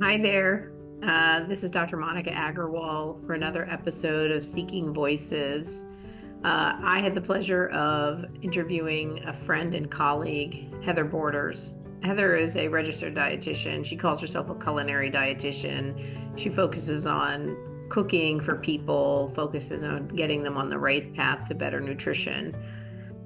Hi there. This is Dr. Monica Agarwal for another episode of Seeking Voices. I had the pleasure of interviewing a friend and colleague, Heather Borders. Heather is a registered dietitian. She calls herself a culinary dietitian. She focuses on cooking for people, focuses on getting them on the right path to better nutrition.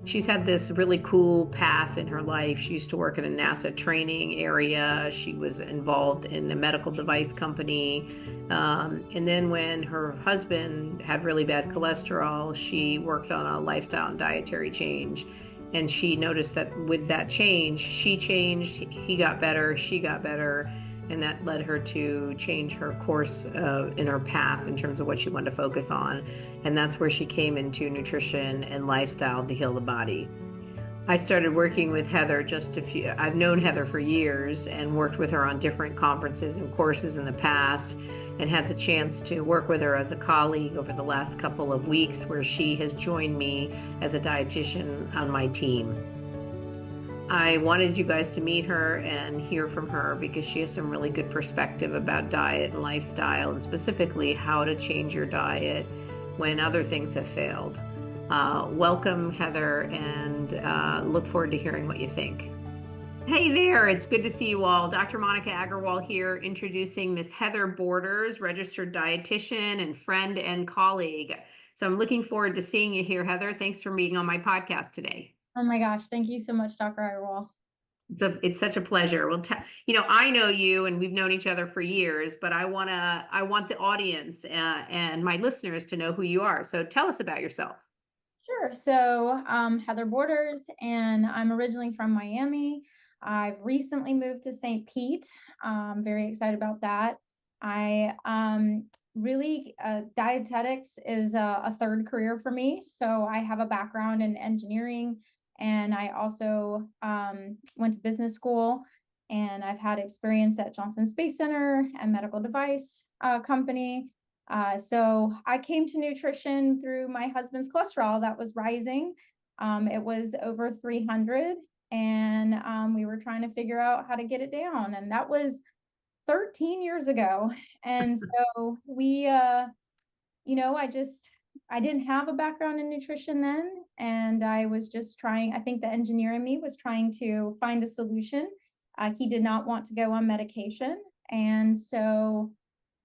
She's had this really cool path in her life. She used to work in a NASA training area. She was involved in a medical device company. And then when her husband had really bad cholesterol, she worked on a lifestyle and dietary change. And she noticed that with that change, she changed, he got better, she got better. And that led her to change her course in her path in terms of what she wanted to focus on. And that's where she came into nutrition and lifestyle to heal the body. I started working with Heather I've known Heather for years and worked with her on different conferences and courses in the past, and had the chance to work with her as a colleague over the last couple of weeks, where she has joined me as a dietitian on my team. I wanted you guys to meet her and hear from her because she has some really good perspective about diet and lifestyle, and specifically how to change your diet when other things have failed. Welcome, Heather, and look forward to hearing what you think. Hey there, it's good to see you all. Dr. Monica Agarwal here, introducing Miss Heather Borders, registered dietitian and friend and colleague. So I'm looking forward to seeing you here, Heather. Thanks for being on my podcast today. Oh my gosh, thank you so much, Dr. Agarwal. It's such a pleasure. Well, I know you and we've known each other for years, but I want the audience and my listeners to know who you are. So tell us about yourself. Sure. So, Heather Borders, and I'm originally from Miami. I've recently moved to St. Pete. I'm very excited about that. I really, dietetics is a third career for me. So, I have a background in engineering, and I also went to business school. And I've had experience at Johnson Space Center and medical device company. So I came to nutrition through my husband's cholesterol that was rising. It was over 300, and we were trying to figure out how to get it down. And that was 13 years ago. And so I didn't have a background in nutrition then. And I was just trying, I think the engineer in me was trying to find a solution. He did not want to go on medication. And so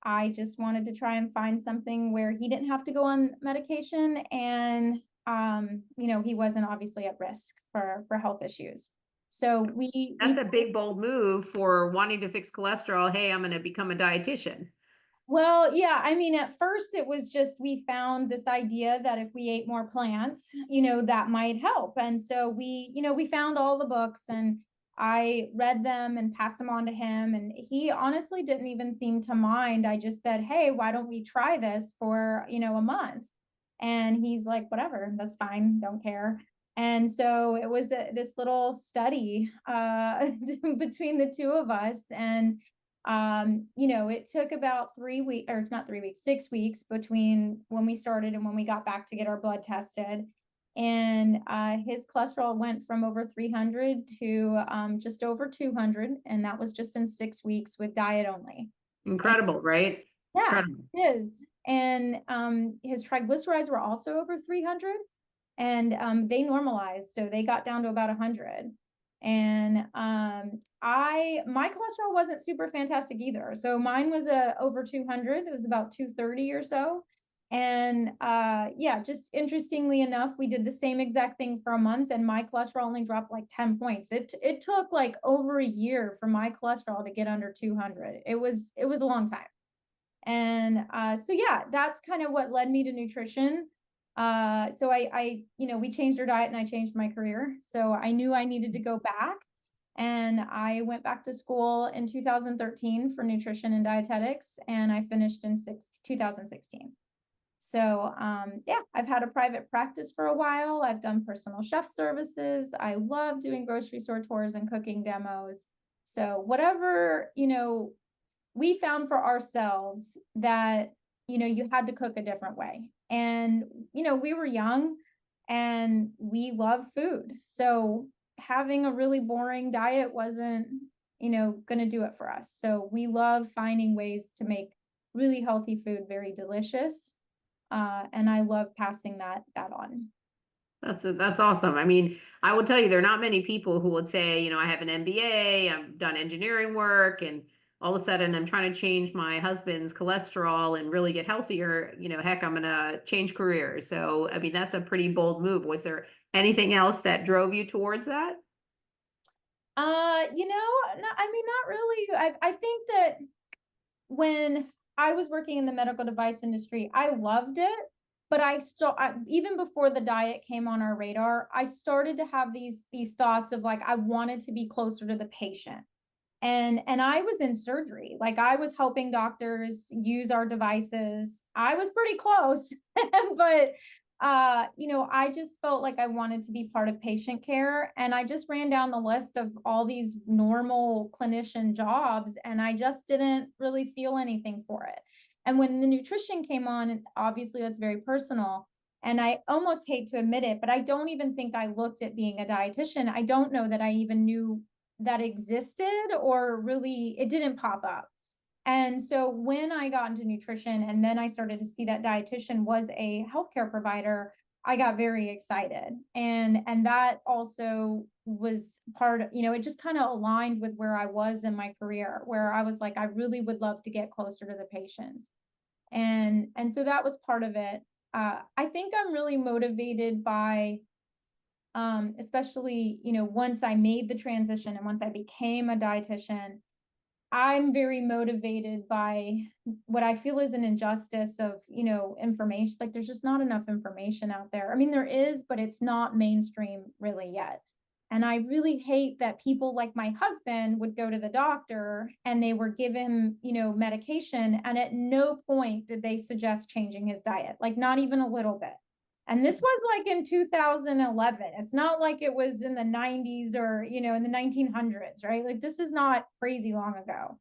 I just wanted to try and find something where he didn't have to go on medication, and he wasn't obviously at risk for health issues. So That's we a big, bold move for wanting to fix cholesterol. Hey, I'm going to become a dietitian. Well, yeah, I mean, at first it was just we found this idea that if we ate more plants, that might help. And so we found all the books, and I read them and passed them on to him. And he honestly didn't even seem to mind. I just said, hey, why don't we try this for, a month? And he's like, whatever, that's fine, don't care. And so it was this little study between the two of us. And it took about 3 weeks, or it's not 3 weeks, 6 weeks between when we started and when we got back to get our blood tested. And his cholesterol went from over 300 to just over 200. And that was just in 6 weeks with diet only. And Incredible, right? yeah, Incredible. it is. And his triglycerides were also over 300, and they normalized. So they got down to about 100. And my cholesterol wasn't super fantastic either. So mine was over 200. It was about 230 or so. And yeah, just interestingly enough, we did the same exact thing for a month, and my cholesterol only dropped like 10 points. It took like over a year for my cholesterol to get under 200. It was a long time. And so yeah, that's kind of what led me to nutrition. So we changed our diet and I changed my career. So I knew I needed to go back, and I went back to school in 2013 for nutrition and dietetics, and I finished in 2016. So yeah, I've had a private practice for a while. I've done personal chef services. I love doing grocery store tours and cooking demos. So whatever, we found for ourselves that, you had to cook a different way. And, we were young and we love food. So having a really boring diet wasn't, going to do it for us. So we love finding ways to make really healthy food very delicious. And I love passing that on. That's awesome. I mean, I will tell you, there are not many people who would say, I have an MBA, I've done engineering work, and all of a sudden I'm trying to change my husband's cholesterol and really get healthier. Heck, I'm gonna change careers. So, I mean, that's a pretty bold move. Was there anything else that drove you towards that? No, I mean, not really. I think that when I was working in the medical device industry, I loved it, but even before the diet came on our radar, I started to have these thoughts of like I wanted to be closer to the patient. And I was in surgery. Like I was helping doctors use our devices. I was pretty close, but I just felt like I wanted to be part of patient care. And I just ran down the list of all these normal clinician jobs, and I just didn't really feel anything for it. And when the nutrition came on, obviously that's very personal. And I almost hate to admit it, but I don't even think I looked at being a dietitian. I don't know that I even knew that existed, or really it didn't pop up. And so when I got into nutrition and then I started to see that dietitian was a healthcare provider, I got very excited. And that also was part of, it just kind of aligned with where I was in my career, where I was like, I really would love to get closer to the patients. And so that was part of it. I think I'm really motivated by especially, once I made the transition and once I became a dietitian, I'm very motivated by what I feel is an injustice of, information. Like there's just not enough information out there. I mean, there is, but it's not mainstream really yet. And I really hate that people like my husband would go to the doctor and they were given, medication. And at no point did they suggest changing his diet, like not even a little bit. And this was like in 2011. It's not like it was in the 90s or, in the 1900s, right? Like this is not crazy long ago.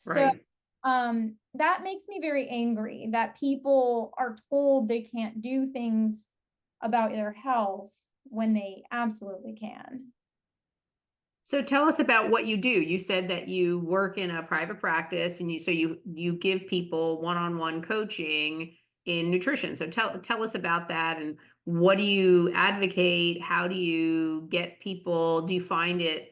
So Right. that makes me very angry that people are told they can't do things about their health when they absolutely can. So tell us about what you do. You said that you work in a private practice and you give people one-on-one coaching in nutrition. So tell us about that, and what do you advocate? How do you get people? Do you find that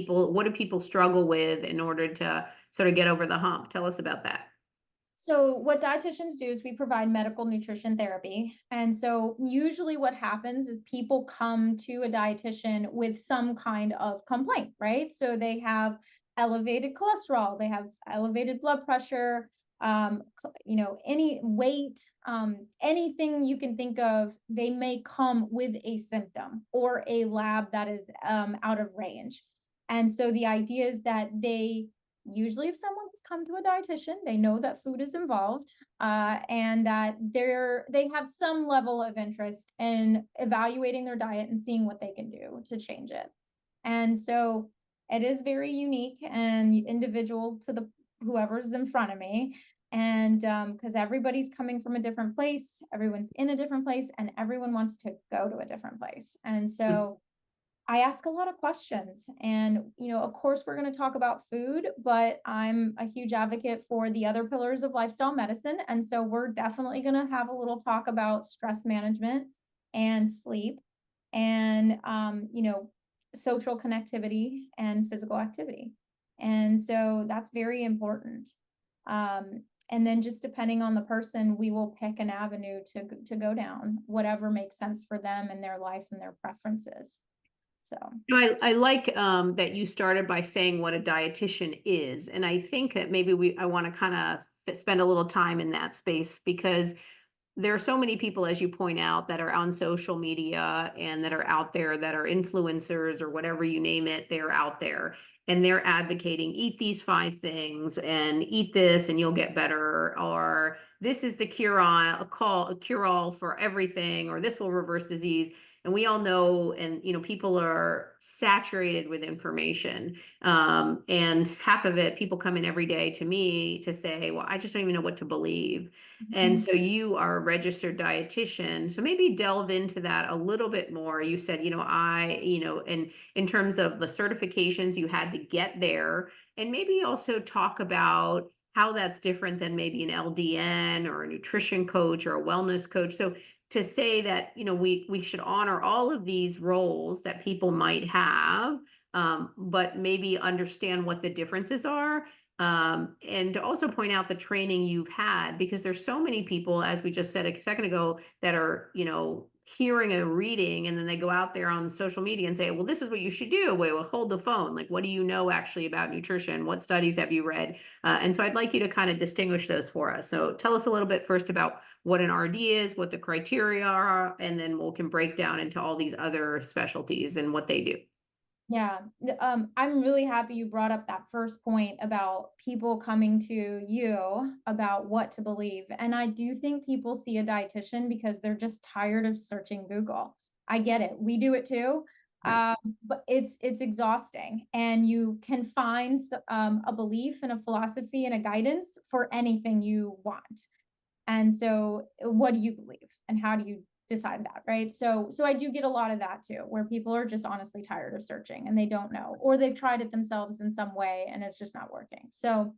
what do people struggle with in order to sort of get over the hump? Tell us about that. So what dietitians do is we provide medical nutrition therapy. And so usually what happens is people come to a dietitian with some kind of complaint, right? So they have elevated cholesterol, they have elevated blood pressure, any weight, anything you can think of, they may come with a symptom or a lab that is out of range. And so the idea is that usually if someone has come to a dietitian, they know that food is involved, and that they have some level of interest in evaluating their diet and seeing what they can do to change it. And so it is very unique and individual to the whoever's in front of me. And because everybody's coming from a different place, everyone's in a different place, and everyone wants to go to a different place. And so I ask a lot of questions, and, of course we're going to talk about food, but I'm a huge advocate for the other pillars of lifestyle medicine. And so we're definitely going to have a little talk about stress management and sleep and, social connectivity and physical activity. And so that's very important. And then just depending on the person, we will pick an avenue to go down, whatever makes sense for them and their life and their preferences. So, I like that you started by saying what a dietitian is, and I think that maybe I want to kind of spend a little time in that space, because there are so many people, as you point out, that are on social media and that are out there, that are influencers or whatever you name it. They're out there and they're advocating, eat these 5 things and eat this and you'll get better, or this is the cure all for everything, or this will reverse disease. And we all know, and people are saturated with information. And half of it, people come in every day to me to say, well, I just don't even know what to believe. And Mhm. so you are a registered dietitian. So maybe delve into that a little bit more. You said, and in terms of the certifications you had to get there, and maybe also talk about how that's different than maybe an LDN or a nutrition coach or a wellness coach. So to say that, we should honor all of these roles that people might have, but maybe understand what the differences are. And to also point out the training you've had, because there's so many people, as we just said a second ago, that are, hearing a reading and then they go out there on social media and say, well, this is what you should do. Wait, well, hold the phone. Like, what do you know actually about nutrition? What studies have you read? And so I'd like you to kind of distinguish those for us. So tell us a little bit first about what an RD is, what the criteria are, and then we can break down into all these other specialties and what they do. Yeah, I'm really happy you brought up that first point about people coming to you about what to believe. And I do think people see a dietitian because they're just tired of searching Google. I get it. We do it too. Right. But it's exhausting, and you can find a belief and a philosophy and a guidance for anything you want. And so what do you believe and how do you decide that, right? So I do get a lot of that too, where people are just honestly tired of searching and they don't know, or they've tried it themselves in some way and it's just not working. So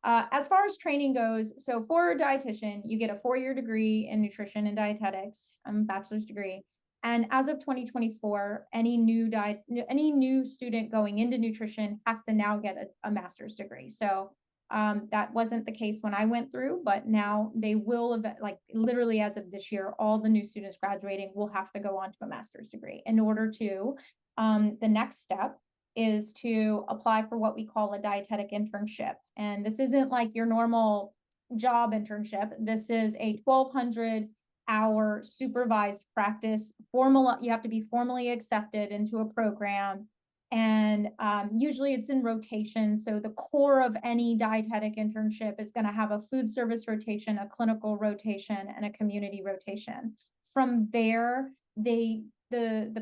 as far as training goes, so for a dietitian, you get a 4-year degree in nutrition and dietetics, bachelor's degree. And as of 2024, any new student going into nutrition has to now get a master's degree. So that wasn't the case when I went through, but now they will, like literally as of this year, all the new students graduating will have to go on to a master's degree in order to, the next step is to apply for what we call a dietetic internship. And this isn't like your normal job internship. This is a 1,200-hour supervised practice. You have to be formally accepted into a program. And usually it's in rotation. So the core of any dietetic internship is going to have a food service rotation, a clinical rotation, and a community rotation. From there, the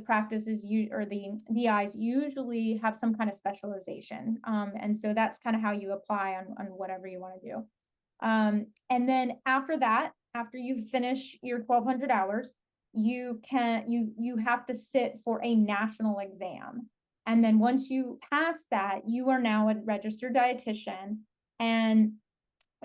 practices or the DIs usually have some kind of specialization. And so that's kind of how you apply on whatever you want to do. And then after that, after you finish your 1,200 hours, you have to sit for a national exam. And then once you pass that, you are now a registered dietitian. And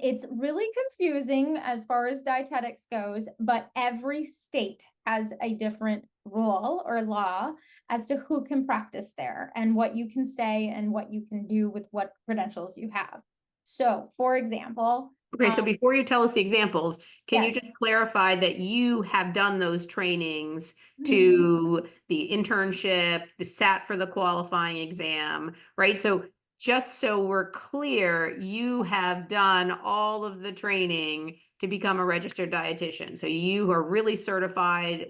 it's really confusing as far as dietetics goes, but every state has a different rule or law as to who can practice there and what you can say and what you can do with what credentials you have. So, for example, Okay, so before you tell us the examples, can you yes. just clarify that you have done those trainings Mhm. to the internship, the sat for the qualifying exam, right? So just so we're clear, you have done all of the training to become a registered dietitian. So you are really certified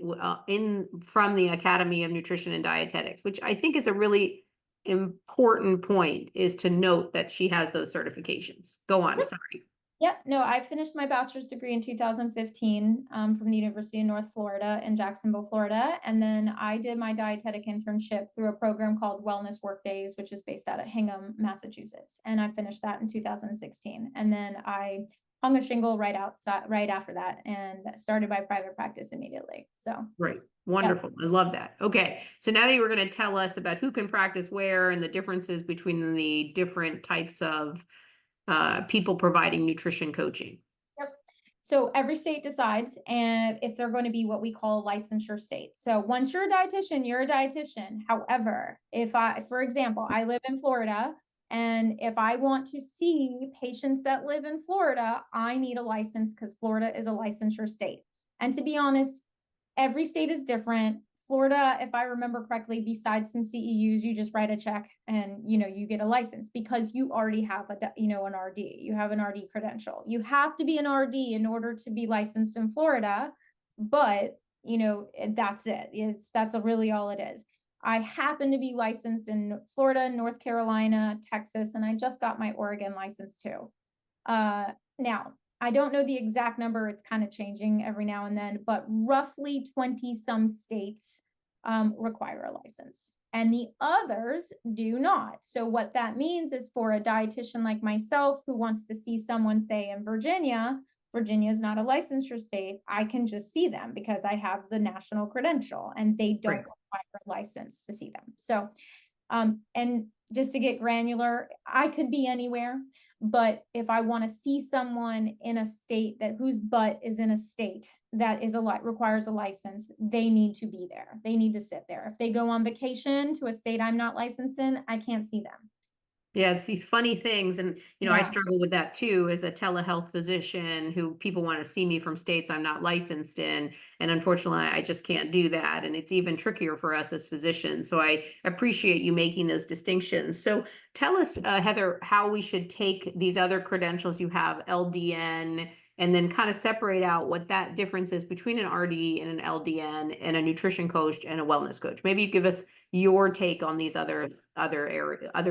in from the Academy of Nutrition and Dietetics, which I think is a really important point, is to note that she has those certifications. Go on, sorry. Yeah, no, I finished my bachelor's degree in 2015 from the University of North Florida in Jacksonville, Florida. And then I did my dietetic internship through a program called Wellness Workdays, which is based out of Hingham, Massachusetts. And I finished that in 2016. And then I hung a shingle right after that and started my private practice immediately. So, Right. yeah. Wonderful. I love that. Okay. So now that you were going to tell us about who can practice where and the differences between the different types of people providing nutrition coaching. Yep. So every state decides and if they're going to be what we call licensure states. So once you're a dietitian, you're a dietitian. However, for example, I live in Florida, and if I want to see patients that live in Florida, I need a license because Florida is a licensure state. And to be honest, every state is different. Florida, if I remember correctly, besides some CEUs, you just write a check and you get a license because you already have an RD. You have an RD credential. You have to be an RD in order to be licensed in Florida, but that's it. That's really all it is. I happen to be licensed in Florida, North Carolina, Texas, and I just got my Oregon license too. Now, I don't know the exact number. It's kind of changing every now and then, but roughly 20 some states require a license, and the others do not. So what that means is for a dietitian like myself who wants to see someone, say in Virginia, Virginia is not a licensure state, I can just see them because I have the national credential and they don't Right. require a license to see them. So and just to get granular, I could be anywhere, but if I want to see someone in a state that whose butt is in a state that is requires a license, they need to be there. They need to sit there. If they go on vacation to a state I'm not licensed in, I can't see them. Yeah, it's these funny things. And, I Yeah. struggle with that too as a telehealth physician who people want to see me from states I'm not licensed in. And unfortunately, I just can't do that. And it's even trickier for us as physicians. So I appreciate you making those distinctions. So tell us, Heather, how we should take these other credentials you have, LDN, and then kind of separate out what that difference is between an RD and an LDN and a nutrition coach and a wellness coach. Maybe you give us your take on these other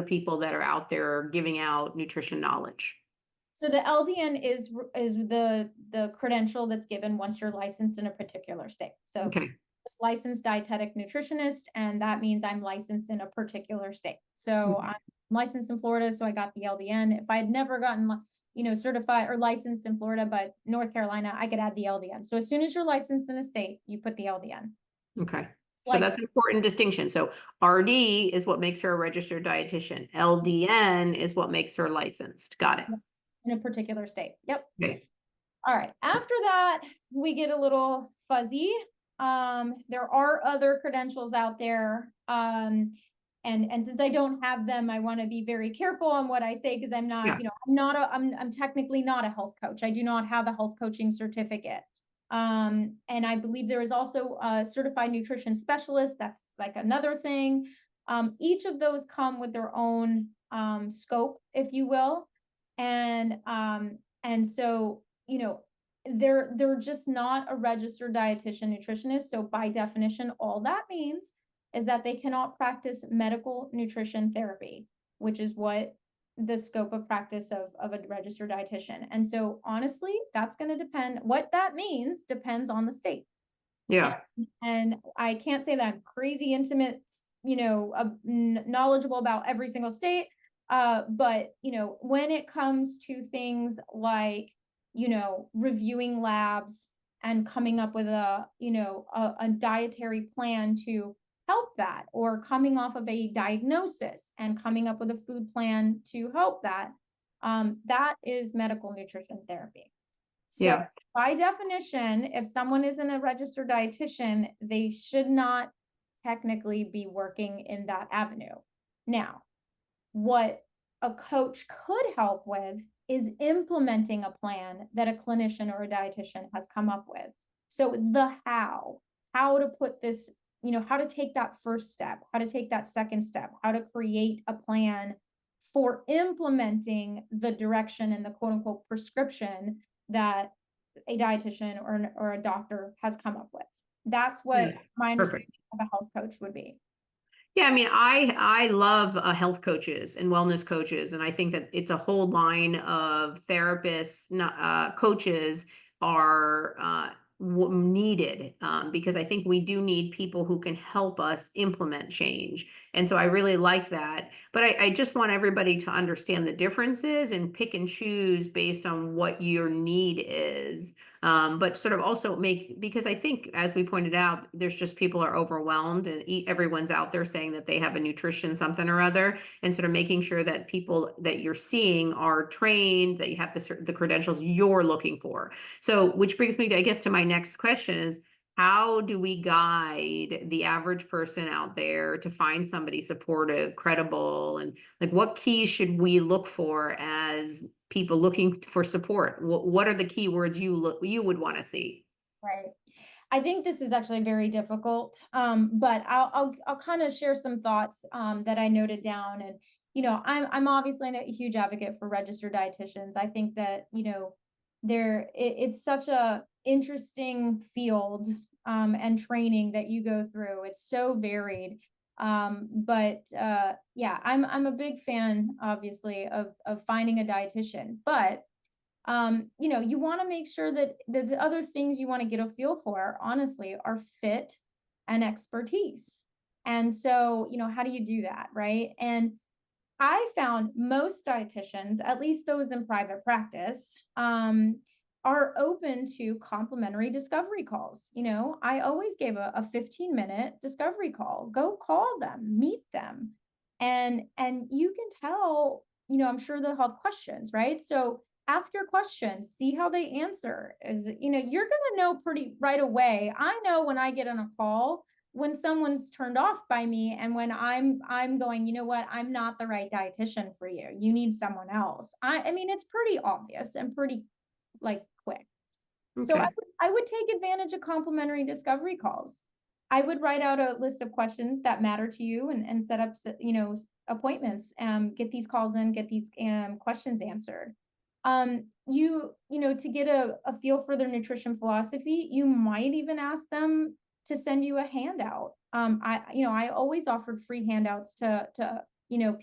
people that are out there giving out nutrition knowledge. So the LDN is the credential that's given once you're licensed in a particular state. So Okay. it's licensed dietetic nutritionist, and that means I'm licensed in a particular state. So Okay. I'm licensed in Florida, so I got the LDN. If I had never gotten certified or licensed in Florida, but North Carolina, I could add the LDN. So as soon as you're licensed in a state, you put the LDN. Okay. So Like that's an important distinction. So RD is what makes her a registered dietitian. LDN is what makes her licensed. Got it. in a particular state. Yep. Okay. All right. After that, we get a little fuzzy. There are other credentials out there. And since I don't have them, I want to be very careful on what I say because I'm not, Yeah. I'm technically not a health coach. I do not have a health coaching certificate. And I believe there is also a certified nutrition specialist. That's like another thing. Each of those come with their own scope, if you will. And so, they're just not a registered dietitian nutritionist. So by definition, all that means is that they cannot practice medical nutrition therapy, which is what the scope of practice of a registered dietitian. And so honestly, that's going to depend. What that means depends on the state. Yeah. And I can't say that I'm crazy intimate, knowledgeable about every single state. But when it comes to things like, reviewing labs and coming up with a dietary plan to help that, or coming off of a diagnosis and coming up with a food plan to help that, that is medical nutrition therapy. So Yeah. by definition, if someone isn't a registered dietitian, they should not technically be working in that avenue. Now, what a coach could help with is implementing a plan that a clinician or a dietitian has come up with. So the how to put this, how to take that first step, how to take that second step, how to create a plan for implementing the direction and the quote unquote prescription that a dietitian or a doctor has come up with. That's what Yeah. my understanding Perfect. of a health coach would be. Yeah, I mean, I love health coaches and wellness coaches, and I think that it's a whole line of therapists, coaches are needed because I think we do need people who can help us implement change, and so I really like that. But I just want everybody to understand the differences and pick and choose based on what your need is. But sort of also because I think, as we pointed out, there's just people are overwhelmed and everyone's out there saying that they have a nutrition something or other, and sort of making sure that people that you're seeing are trained, that you have the credentials you're looking for. So, which brings me to, I guess, to my next question is, how do we guide the average person out there to find somebody supportive, credible, and like what keys should we look for as people looking for support? What are the keywords you would want to see? Right. I think this is actually very difficult. But I'll kind of share some thoughts that I noted down. And I'm obviously a huge advocate for registered dietitians. I think that it's such a interesting field and training that you go through. It's so varied. But yeah, I'm a big fan, obviously, of finding a dietitian. But you want to make sure that the other things you want to get a feel for, honestly, are fit and expertise. And so, how do you do that, right? And I found most dietitians, at least those in private practice, are open to complimentary discovery calls. I always gave a 15-minute discovery call. Go call them, meet them. And you can tell, I'm sure they'll have questions, right? So ask your questions, see how they answer. You're gonna know pretty right away. I know when I get on a call when someone's turned off by me, and when I'm going, you know what, I'm not the right dietitian for you. You need someone else. I mean, it's pretty obvious and pretty like quick. So Okay. I would take advantage of complimentary discovery calls. I would write out a list of questions that matter to you and set up, appointments, get these calls in, get these questions answered. To get a feel for their nutrition philosophy, you might even ask them to send you a handout. I always offered free handouts to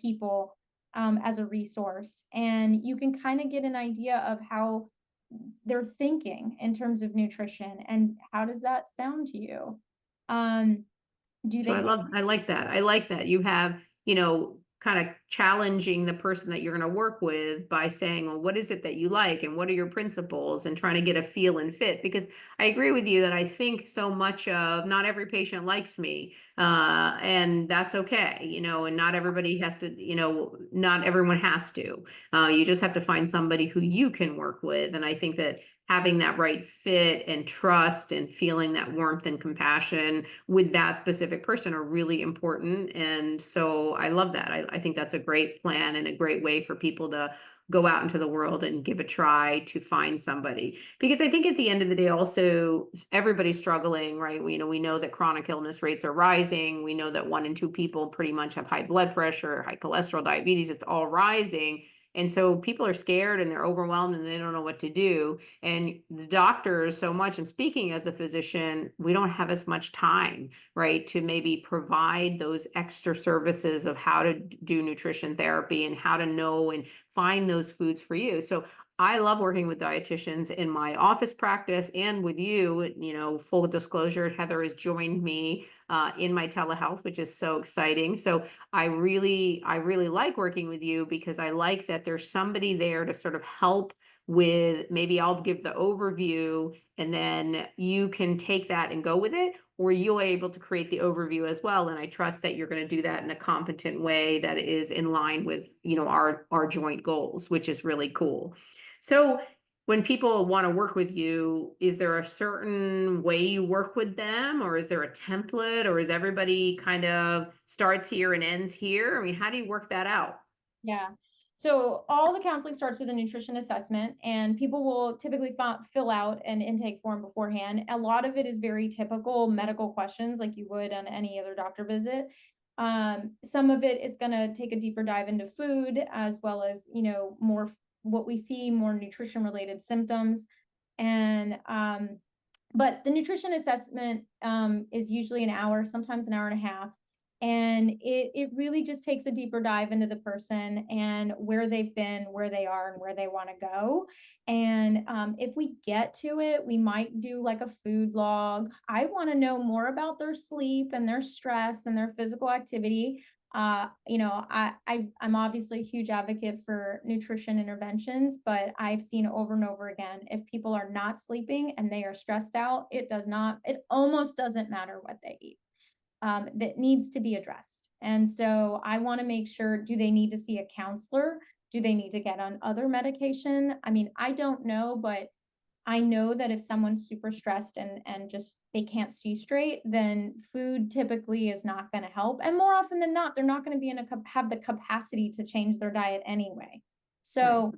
people as a resource, and you can kind of get an idea of how they're thinking in terms of nutrition. And how does that sound to you? Do So they? I like that. I like that. You have, kind of challenging the person that you're going to work with by saying, well, what is it that you like and what are your principles, and trying to get a feel and fit. Because I agree with you that I think so much of not every patient likes me. And that's okay, and not everybody has to, not everyone has to. You just have to find somebody who you can work with. And I think that having that right fit and trust and feeling that warmth and compassion with that specific person are really important. And so I love that. I think that's a great plan and a great way for people to go out into the world and give a try to find somebody. Because I think at the end of the day, also, everybody's struggling, right? We know that chronic illness rates are rising. We know that 1 in 2 people pretty much have high blood pressure, high cholesterol, diabetes. It's all rising. And so people are scared and they're overwhelmed and they don't know what to do. And the doctors, so much, and speaking as a physician, we don't have as much time, right, to maybe provide those extra services of how to do nutrition therapy and how to know and find those foods for you. So I love working with dietitians in my office practice and with you. Full disclosure, Heather has joined me in my telehealth, which is so exciting. So I really like working with you because I like that there's somebody there to sort of help with, maybe I'll give the overview and then you can take that and go with it, or you're able to create the overview as well. And I trust that you're going to do that in a competent way that is in line with, our joint goals, which is really cool. So when people want to work with you, is there a certain way you work with them, or is there a template, or is everybody kind of starts here and ends here? I mean, how do you work that out? Yeah. So all the counseling starts with a nutrition assessment, and people will typically fill out an intake form beforehand. A lot of it is very typical medical questions like you would on any other doctor visit. Some of it is going to take a deeper dive into food, as well as, more what we see, more nutrition related symptoms. And but the nutrition assessment is usually an hour, sometimes an hour and a half. And it really just takes a deeper dive into the person and where they've been, where they are, and where they want to go. And if we get to it, we might do like a food log. I want to know more about their sleep and their stress and their physical activity. I'm obviously a huge advocate for nutrition interventions, but I've seen over and over again, if people are not sleeping and they are stressed out, it almost doesn't matter what they eat. That needs to be addressed. And so I want to make sure, do they need to see a counselor? Do they need to get on other medication? I mean, I don't know, but I know that if someone's super stressed and just they can't see straight, then food typically is not going to help. And more often than not, they're not going to be have the capacity to change their diet anyway. Right. So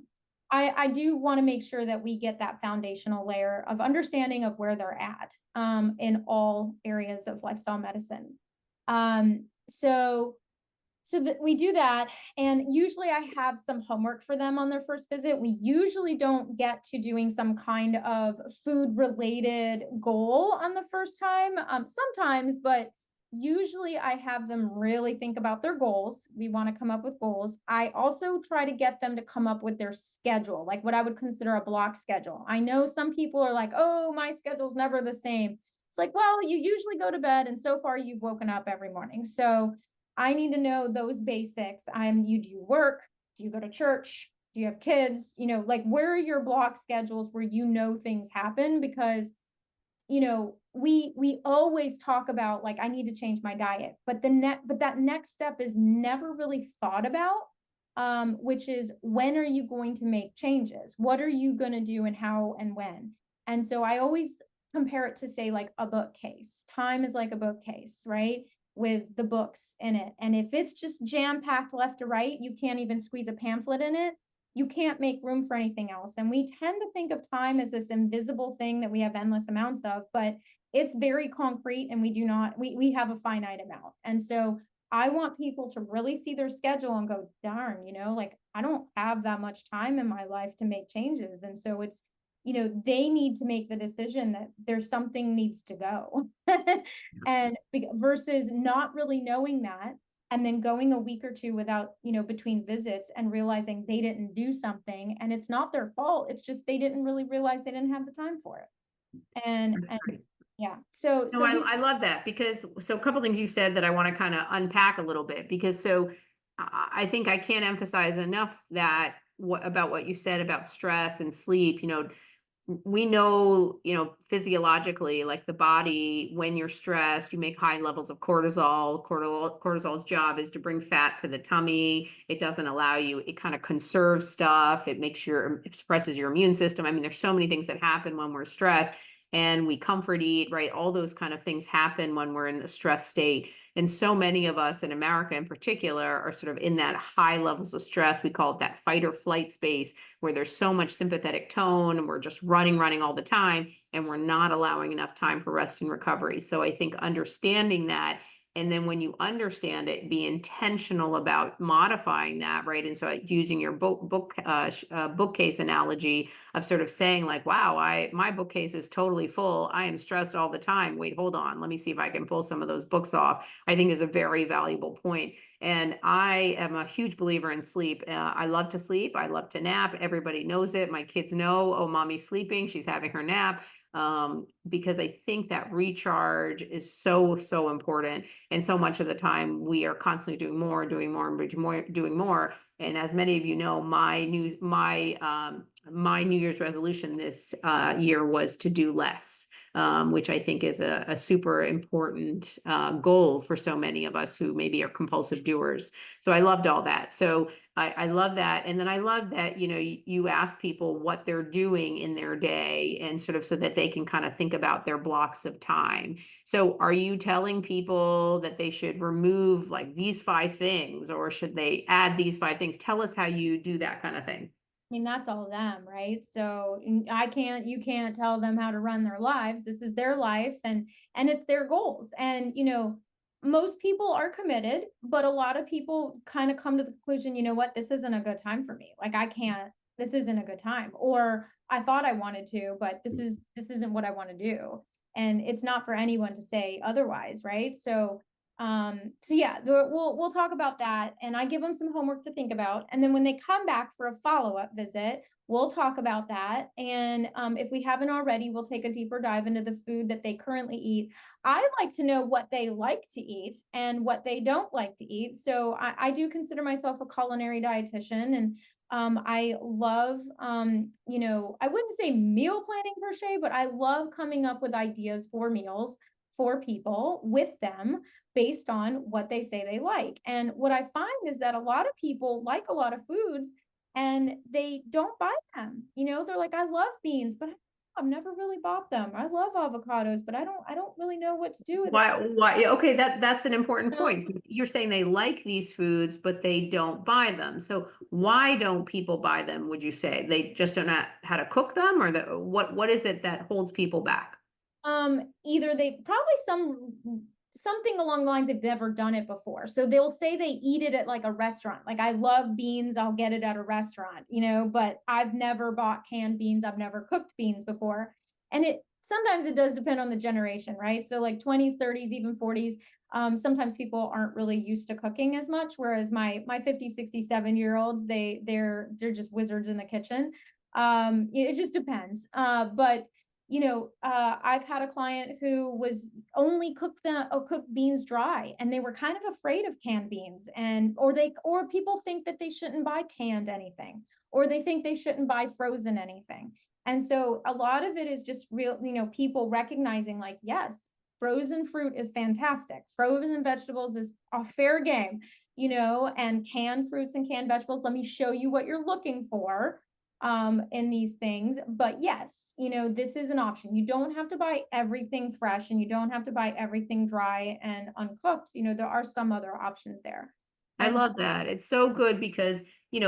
I do want to make sure that we get that foundational layer of understanding of where they're at in all areas of lifestyle medicine. Um, so that we do that, and usually I have some homework for them on their first visit. We usually don't get to doing some kind of food related goal on the first time, sometimes, but usually I have them really think about their goals. We want to come up with goals. I also try to get them to come up with their schedule, like what I would consider a block schedule. I know some people are like, oh, my schedule's never the same. It's like, well, you usually go to bed and so far you've woken up every morning. So I need to know those basics. Do you work? Do you go to church? Do you have kids? Like, where are your block schedules where things happen? Because we always talk about, like, I need to change my diet, but that next step is never really thought about, which is, when are you going to make changes? What are you going to do, and how and when? And so I always compare it to, say, like a bookcase. Time is like a bookcase, right? With the books in it. And if it's just jam packed left to right, you can't even squeeze a pamphlet in it. You can't make room for anything else. And we tend to think of time as this invisible thing that we have endless amounts of, but it's very concrete, and we have a finite amount. And so I want people to really see their schedule and go, darn, like, I don't have that much time in my life to make changes. And so it's, they need to make the decision that there's something needs to go. And versus not really knowing that, and then going a week or two without, between visits, and realizing they didn't do something, and it's not their fault. It's just they didn't really realize they didn't have the time for it. And yeah, so No, I love that, because a couple things you said that I want to kind of unpack a little bit, because I think I can't emphasize enough that about what you said about stress and sleep. We know, physiologically, like the body, when you're stressed, you make high levels of cortisol. Cortisol's job is to bring fat to the tummy. It doesn't allow you, it kind of conserves stuff. It suppresses your immune system. I mean, there's so many things that happen when we're stressed, and we comfort eat, right? All those kind of things happen when we're in a stress state. And so many of us in America in particular are sort of in that high levels of stress. We call it that fight or flight space, where there's so much sympathetic tone, and we're just running all the time, and we're not allowing enough time for rest and recovery. So I think understanding that, and then when you understand it, be intentional about modifying that, right? And so using your bookcase analogy of sort of saying, like, wow, my bookcase is totally full. I am stressed all the time. Wait, hold on. Let me see if I can pull some of those books off. I think is a very valuable point. And I am a huge believer in sleep. I love to sleep. I love to nap. Everybody knows it. My kids know, oh, mommy's sleeping. She's having her nap. Because I think that recharge is so, so important. And so much of the time we are constantly doing more, and doing more. And as many of you know, my New Year's resolution this year was to do less. Which I think is a super important goal for so many of us who maybe are compulsive doers. So I loved all that. So I love that. And then I love that, you ask people what they're doing in their day, and sort of so that they can kind of think about their blocks of time. So are you telling people that they should remove, like, these 5 things, or should they add these 5 things? Tell us how you do that kind of thing. I mean, that's all them, right? So you can't tell them how to run their lives. This is their life, and it's their goals. And, most people are committed, but a lot of people kind of come to the conclusion, what, this isn't a good time for me. Like, this isn't a good time. Or I thought I wanted to, but this isn't what I want to do. And it's not for anyone to say otherwise, right? So yeah, we'll talk about that, and I give them some homework to think about, and then when they come back for a follow-up visit, we'll talk about that. And if we haven't already, we'll take a deeper dive into the food that they currently eat. I like to know what they like to eat and what they don't like to eat. So I do consider myself a culinary dietitian, and I love, I wouldn't say meal planning per se, but I love coming up with ideas for meals for people with them, based on what they say they like. And what I find is that a lot of people like a lot of foods, and they don't buy them. They're like, I love beans, but I've never really bought them. I love avocados, but I don't really know what to do with it. Why? Okay, that's an important point. So you're saying they like these foods, but they don't buy them. So why don't people buy them, would you say? They just don't know how to cook them, or what is it that holds people back? Either they probably something along the lines, they've never done it before. So they'll say they eat it at, like, a restaurant. Like, I love beans, I'll get it at a restaurant, but I've never bought canned beans. I've never cooked beans before. And sometimes it does depend on the generation, right? So like 20s, 30s, even 40s. Sometimes people aren't really used to cooking as much. Whereas my 50, 67-year-olds, they're just wizards in the kitchen. It just depends. But I've had a client who was only cooked beans dry, and they were kind of afraid of canned beans, or people think that they shouldn't buy canned anything, or they think they shouldn't buy frozen anything. And so a lot of it is just real, people recognizing, like, yes, frozen fruit is fantastic. Frozen vegetables is a fair game, and canned fruits and canned vegetables. Let me show you what you're looking for in these things. But yes, this is an option. You don't have to buy everything fresh, and you don't have to buy everything dry and uncooked. There are some other options there. I And love that. It's so good because,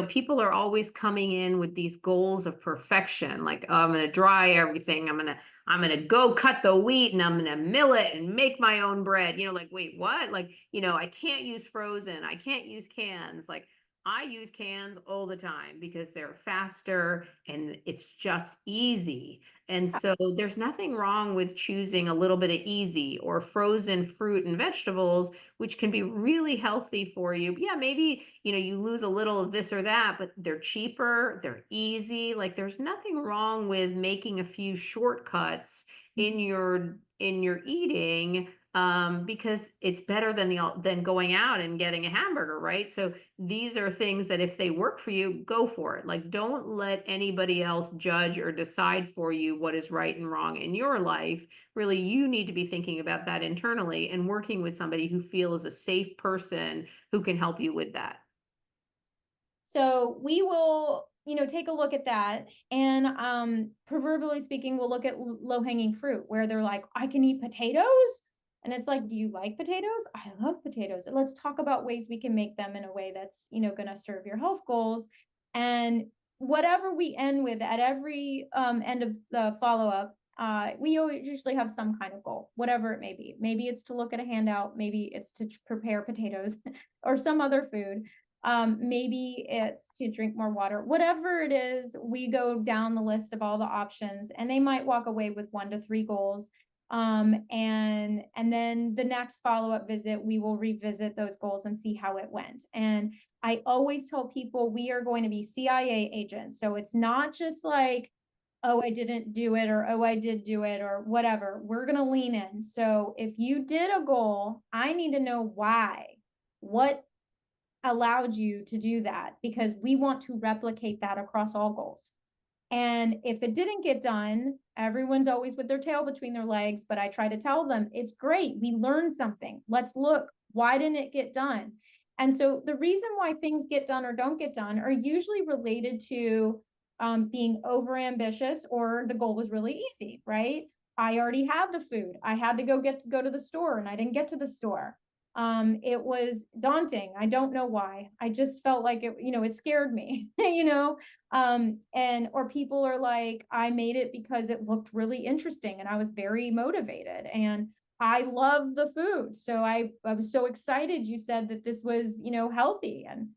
people are always coming in with these goals of perfection. Like, oh, I'm going to dry everything. I'm going to go cut the wheat and I'm going to mill it and make my own bread. Like, wait, what? Like, I can't use frozen. I can't use cans. Like, I use cans all the time because they're faster and it's just easy. And so there's nothing wrong with choosing a little bit of easy or frozen fruit and vegetables, which can be really healthy for you. Yeah, maybe, you lose a little of this or that, but they're cheaper, they're easy. Like there's nothing wrong with making a few shortcuts in your eating, because it's better than going out and getting a hamburger, right? So these are things that if they work for you, go for it. Like don't let anybody else judge or decide for you what is right and wrong in your life. Really, you need to be thinking about that internally and working with somebody who feels a safe person who can help you with that. so we will, take a look at that. And proverbially speaking, we'll look at low-hanging fruit where they're like, I can eat potatoes. And it's like, do you like potatoes? I love potatoes. Let's talk about ways we can make them in a way that's, going to serve your health goals. And whatever we end with at every end of the follow-up, we usually have some kind of goal, whatever it may be. Maybe it's to look at a handout, maybe it's to prepare potatoes or some other food. Maybe it's to drink more water. Whatever it is, we go down the list of all the options, and they might walk away with 1 to 3 goals. And then the next follow-up visit, we will revisit those goals and see how it went. And I always tell people we are going to be CIA agents. So it's not just like, oh, I didn't do it, or oh, I did do it, or whatever. We're going to lean in. So if you did a goal, I need to know why. What allowed you to do that? Because we want to replicate that across all goals. And if it didn't get done, everyone's always with their tail between their legs. But I try to tell them, it's great. We learned something. Let's look. Why didn't it get done? And so the reason why things get done or don't get done are usually related to being over ambitious, or the goal was really easy, right? I already have the food. I had to go to the store, and I didn't get to the store. It was daunting. I don't know why. I just felt like it scared me, or people are like, I made it because it looked really interesting and I was very motivated and I love the food. So I was so excited you said that this was, healthy. And,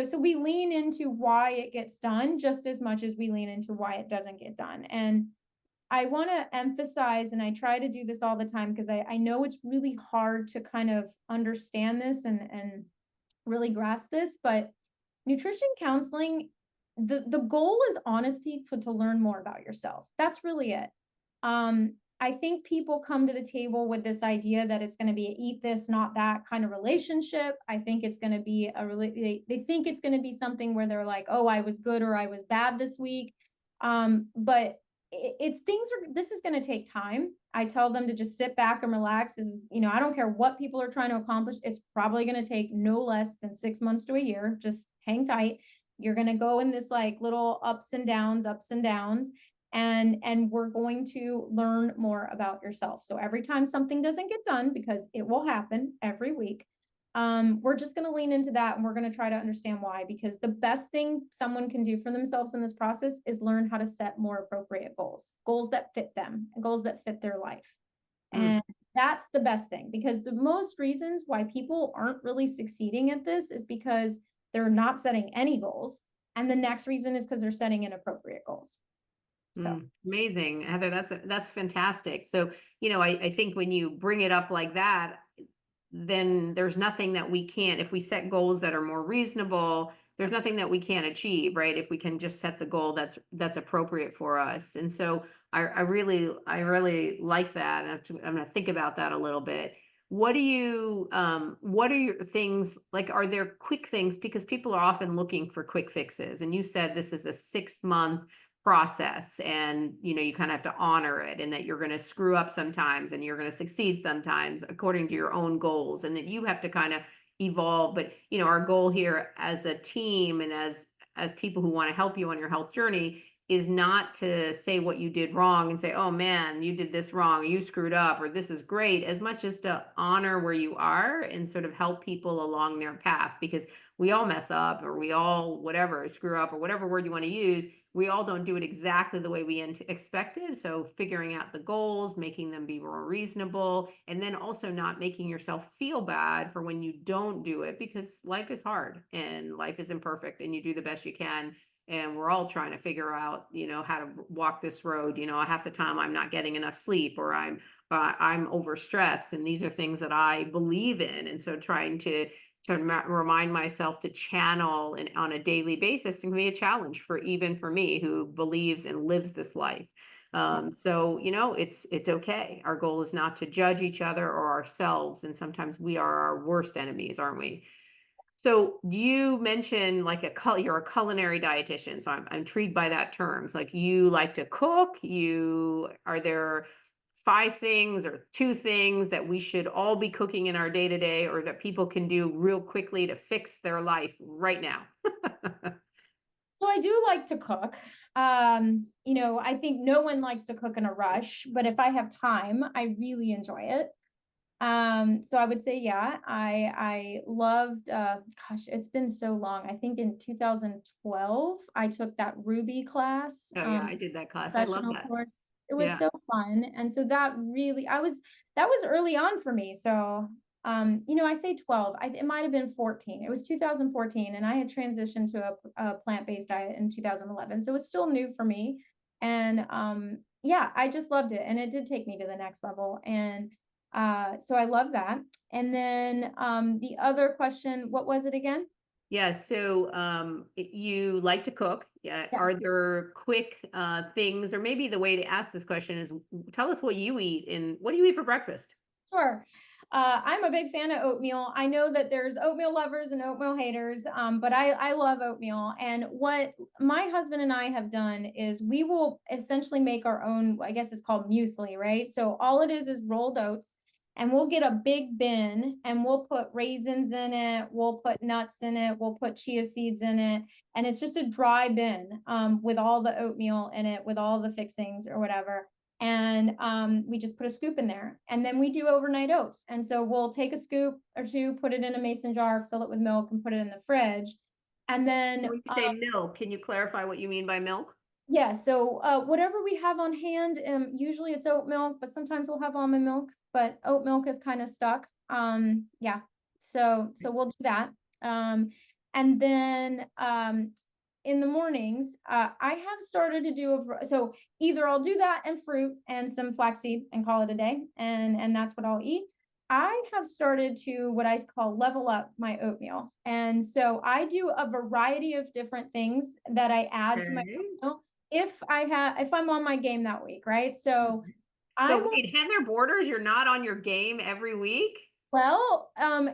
so we lean into why it gets done just as much as we lean into why it doesn't get done. And I want to emphasize, and I try to do this all the time because I know it's really hard to kind of understand this and really grasp this, but nutrition counseling, the goal is honesty to learn more about yourself. That's really it. I think people come to the table with this idea that it's going to be a eat this, not that kind of relationship. I think it's going to be they think it's going to be something where they're like, oh, I was good or I was bad this week. But this is going to take time. I tell them to just sit back and relax. I don't care what people are trying to accomplish. It's probably going to take no less than 6 months to a year. Just hang tight. You're going to go in this like little ups and downs, and we're going to learn more about yourself. So every time something doesn't get done, because it will happen every week, we're just going to lean into that, and we're going to try to understand why, because the best thing someone can do for themselves in this process is learn how to set more appropriate goals that fit them, and goals that fit their life. And that's the best thing, because the most reasons why people aren't really succeeding at this is because they're not setting any goals. And the next reason is because they're setting inappropriate goals. So Amazing, Heather. That's fantastic. So, I think when you bring it up like that, then there's nothing that we can't, if we set goals that are more reasonable, there's nothing that we can't achieve, right? If we can just set the goal that's appropriate for us. And so I really like that. I'm going to think about that a little bit. What are your things like? Are there quick things? Because people are often looking for quick fixes. And you said this is a 6 month process and you kind of have to honor it and that you're going to screw up sometimes and you're going to succeed sometimes according to your own goals and that you have to kind of evolve. But our goal here as a team and as people who want to help you on your health journey is not to say what you did wrong and say, oh man, you did this wrong, or you screwed up, or this is great, as much as to honor where you are and sort of help people along their path, because we all mess up, or we all, whatever, screw up, or whatever word you want to use. We all don't do it exactly the way we expected. So figuring out the goals, making them be more reasonable, and then also not making yourself feel bad for when you don't do it, because life is hard and life is imperfect and you do the best you can. And we're all trying to figure out how to walk this road. Half the time I'm not getting enough sleep, or I'm overstressed, and these are things that I believe in. And so trying to remind myself to channel and on a daily basis can be a challenge even for me, who believes and lives this life. Yes. So it's okay. Our goal is not to judge each other or ourselves, and sometimes we are our worst enemies, aren't we? So you mentioned like you're a culinary dietitian. So I'm intrigued by that term. It's like you like to cook. Are there 5 things or 2 things that we should all be cooking in our day to day, or that people can do real quickly to fix their life right now? So I do like to cook. I think no one likes to cook in a rush, but if I have time, I really enjoy it. So I would say, yeah, I loved, gosh, it's been so long. I think in 2012, I took that Ruby class, Oh yeah, I did that class. I love professional that. course. It was Yeah. so fun. And so that was early on for me. So, I say 12, it might have been 14. It was 2014 and I had transitioned to a plant-based diet in 2011. So it was still new for me. And, yeah, I just loved it. And it did take me to the next level. And, so I love that. And then, the other question, what was it again? Yeah, so you like to cook. Yeah, are Yes. there quick things, or maybe the way to ask this question is tell us what you eat and what do you eat for breakfast? Sure. I'm a big fan of oatmeal. I know that there's oatmeal lovers and oatmeal haters, but I love oatmeal. And what my husband and I have done is we will essentially make our own, I guess it's called muesli, right? So all it is rolled oats, and we'll get a big bin and we'll put raisins in it, we'll put nuts in it, we'll put chia seeds in it, and it's just a dry bin with all the oatmeal in it, with all the fixings or whatever. And we just put a scoop in there, and then we do overnight oats. And so we'll take a scoop or two, put it in a mason jar, fill it with milk, and put it in the fridge. And then When you say milk, can you clarify what you mean by milk? yeah, so whatever we have on hand, usually it's oat milk, but sometimes we'll have almond milk, but oat milk is kind of stuck. Yeah, so we'll do that. um and then in the mornings, I have started to do so either I'll do that and fruit and some flaxseed and call it a day, and that's what I'll eat. I have started to what I call level up my oatmeal, and so I do a variety of different things that I add to my Okay. oatmeal if I'm on my game that week, right? So I So will. wait, Heather Borders, you're not on your game every week? Well,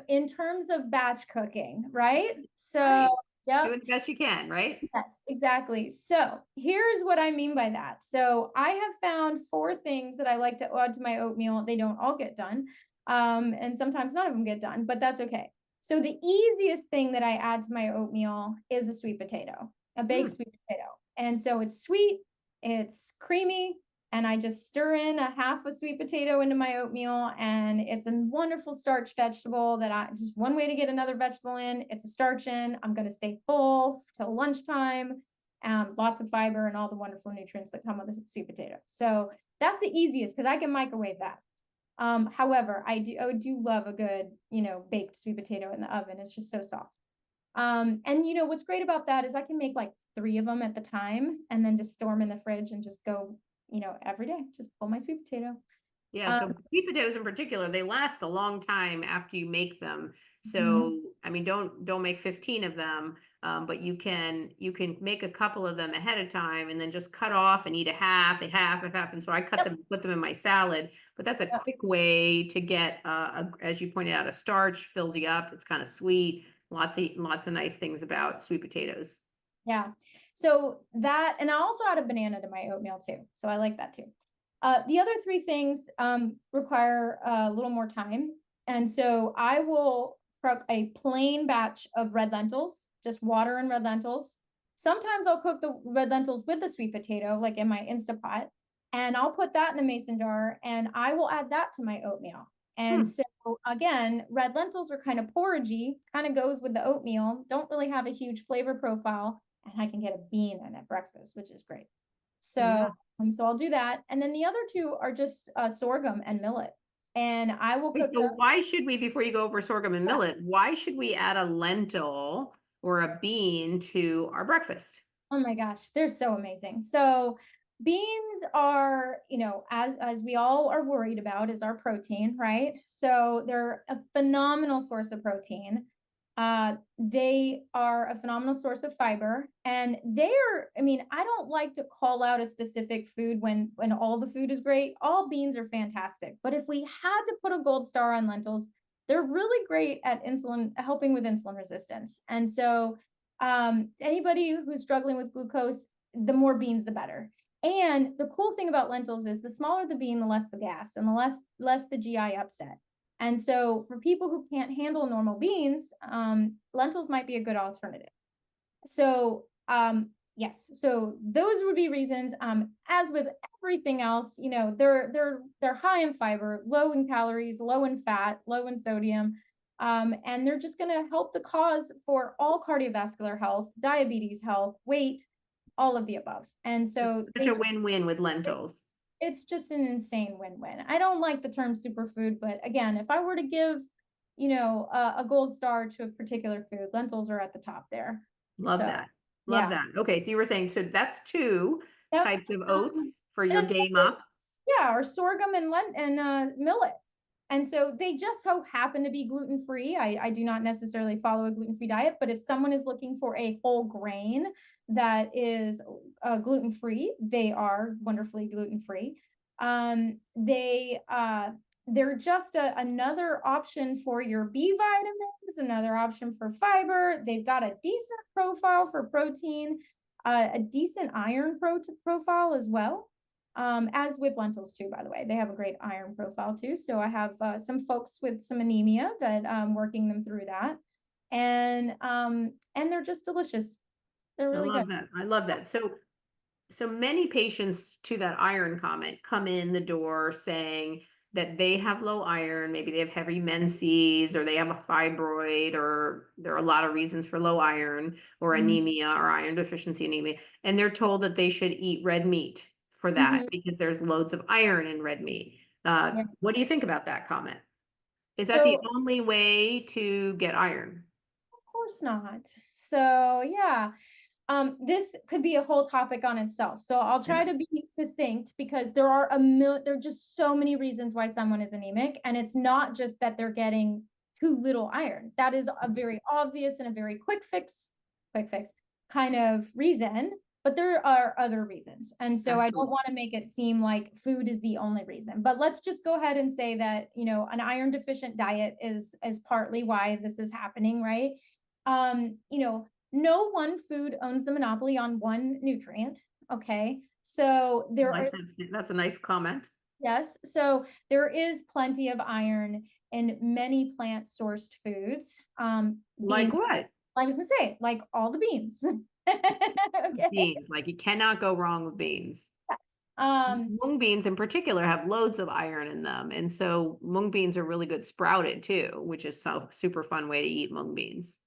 in terms of batch cooking, right? So, Right. yep. Doing the best you can, right? Yes, exactly. So here's what I mean by that. So I have found 4 things that I like to add to my oatmeal. They don't all get done. And sometimes none of them get done, but that's okay. So the easiest thing that I add to my oatmeal is a sweet potato, a baked Hmm. sweet potato. And so it's sweet, it's creamy, and I just stir in a half a sweet potato into my oatmeal, and it's a wonderful starch vegetable that I just one way to get another vegetable in. It's a starch in. I'm going to stay full till lunchtime. Lots of fiber and all the wonderful nutrients that come with a sweet potato. So that's the easiest because I can microwave that. However, I do love a good, baked sweet potato in the oven. It's just so soft. And what's great about that is I can make like 3 of them at the time and then just store them in the fridge and just go, every day, just pull my sweet potato. Yeah, Um, so sweet potatoes in particular, they last a long time after you make them. mhm. So, I mean, don't make 15 of them. But you can make a couple of them ahead of time and then just cut off and eat a half, a half, a half. And so I cut Yep. them, put them in my salad. But that's a quick way to get, as you pointed out, a starch fills you up. It's kind of sweet. Lots of nice things about sweet potatoes. Yeah. So that, and I also add a banana to my oatmeal too. So I like that too. The other three things require a little more time. And so I will cook a plain batch of red lentils, just water and red lentils. Sometimes I'll cook the red lentils with the sweet potato, like in my Instapot, and I'll put that in a mason jar and I will add that to my oatmeal. And Hmm. so again, red lentils are kind of porridgey, kind of goes with the oatmeal, don't really have a huge flavor profile, and I can get a bean in at breakfast, which is great. So Yeah. so I'll do that. And then the other two are just sorghum and millet. And I will Wait, cook so those. why should we, before you go over sorghum and Yeah. millet, why should we add a lentil or a bean to our breakfast? Oh my gosh, they're so amazing. So beans are, as we all are worried about, is our protein, right? So they're a phenomenal source of protein. They are a phenomenal source of fiber, and they're, I mean, I don't like to call out a specific food when all the food is great. All beans are fantastic, but if we had to put a gold star on lentils, they're really great at insulin, helping with insulin resistance. And so anybody who's struggling with glucose, the more beans, the better. And the cool thing about lentils is the smaller the bean, the less the gas and the less the GI upset. And so for people who can't handle normal beans, lentils might be a good alternative. So yes, so those would be reasons. As with everything else, they're high in fiber, low in calories, low in fat, low in sodium. And they're just going to help the cause for all cardiovascular health, diabetes health, weight, all of the above. And so Such a win-win with lentils. it's just an insane win-win. I don't like the term superfood, but again, if I were to give, a gold star to a particular food, lentils are at the top there. Love So that. Love yeah. that. Okay, so you were saying, so that's two Yep. types of Um, oats for your and game up. yeah, or sorghum and millet. And so they just so happen to be gluten free. I do not necessarily follow a gluten free diet, but if someone is looking for a whole grain that is gluten free, they are wonderfully gluten free. They're just another option for your B vitamins, another option for fiber. They've got a decent profile for protein, a decent iron profile as well. As with lentils too, by the way, they have a great iron profile too. So I have some folks with some anemia that working them through that, and they're just delicious. They're I really good. love that. I love that. So many patients, to that iron comment, come in the door saying that they have low iron, maybe they have heavy menses or they have a fibroid, or there are a lot of reasons for low iron or anemia or iron deficiency anemia, and they're told that they should eat red meat for that Mm-hmm. because there's loads of iron in red meat. Yeah. What do you think about that comment? Is that the So only way to get iron? of course not. So yeah, this could be a whole topic on itself. So I'll try Yeah. to be succinct because there are just so many reasons why someone is anemic, and it's not just that they're getting too little iron. That is a very obvious and a very quick fix kind of reason. But there are other reasons. And so I don't Absolutely. want to make it seem like food is the only reason. But let's just go ahead and say that, an iron deficient diet is partly why this is happening, right? No one food owns the monopoly on one nutrient. Okay. So there are, Like that's a nice comment. yes. So there is plenty of iron in many plant sourced foods. Like Beans, what? I was going to say, like all the beans. Okay. Beans. Like you cannot go wrong with beans. Yes. Mung beans in particular have loads of iron in them. And so mung beans are really good sprouted too, which is so super fun way to eat mung beans.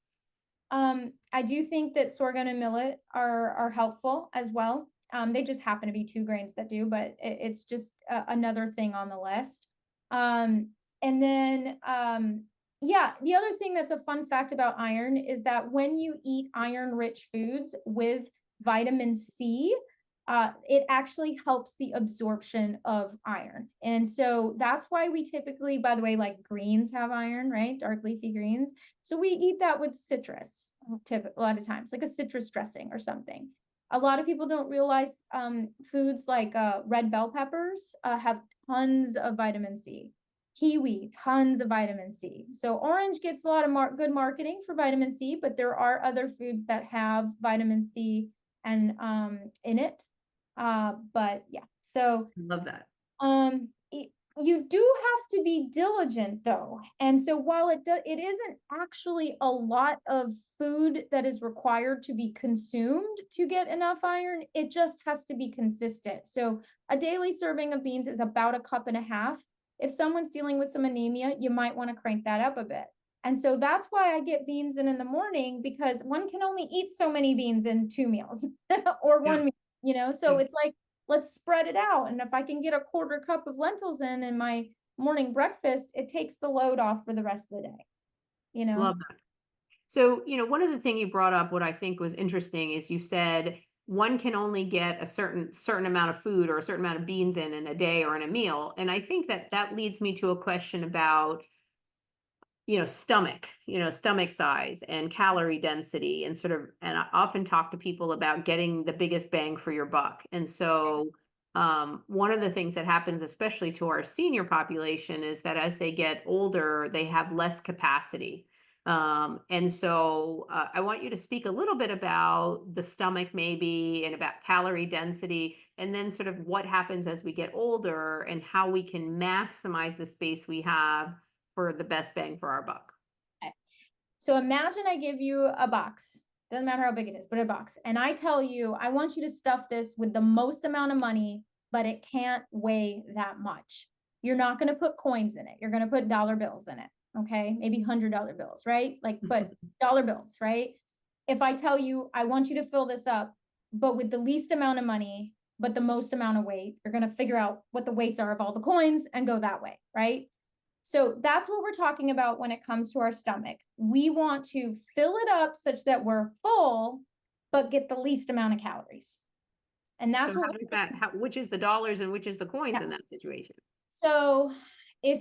I do think that sorghum and millet are helpful as well. They just happen to be two grains that do, but it's just another thing on the list. And then yeah, the other thing that's a fun fact about iron is that when you eat iron-rich foods with vitamin C, it actually helps the absorption of iron. And so that's why we typically, by the way, like greens have iron, right? Dark leafy greens. So we eat that with citrus a lot of times, like a citrus dressing or something. A lot of people don't realize foods like red bell peppers have tons of vitamin C. Kiwi, tons of vitamin C. So orange gets a lot of good marketing for vitamin C, but there are other foods that have vitamin C and in it. But yeah, so Love that. you do have to be diligent though. And so while it isn't actually a lot of food that is required to be consumed to get enough iron, it just has to be consistent. So a daily serving of beans is about 1.5 cups. If someone's dealing with some anemia, you might want to crank that up a bit. And so that's why I get beans in the morning, because one can only eat so many beans in 2 meals or one meal, you know? So it's like, let's spread it out. And if I can get 1/4 cup of lentils in my morning breakfast, it takes the load off for the rest of the day, you know? Love that. So, one of the things you brought up, what I think was interesting is you said one can only get a certain amount of food or a certain amount of beans in a day or in a meal. And I think that leads me to a question about stomach size and calorie density and and I often talk to people about getting the biggest bang for your buck. And so one of the things that happens, especially to our senior population, is that as they get older, they have less capacity. And so I want you to speak a little bit about the stomach maybe and about calorie density, and then sort of what happens as we get older and how we can maximize the space we have for the best bang for our buck. Okay. So imagine I give you a box, doesn't matter how big it is, but a box. And I tell you, I want you to stuff this with the most amount of money, but it can't weigh that much. You're not going to put coins in it. You're going to put dollar bills in it. Okay. Maybe $100 bills, right? Like, but dollar bills, right? If I tell you, I want you to fill this up, but with the least amount of money, but the most amount of weight, you're going to figure out what the weights are of all the coins and go that way, right? So that's what we're talking about when it comes to our stomach. We want to fill it up such that we're full, but get the least amount of calories. And that's So what how does that, which is the dollars and which is the coins in that situation? So if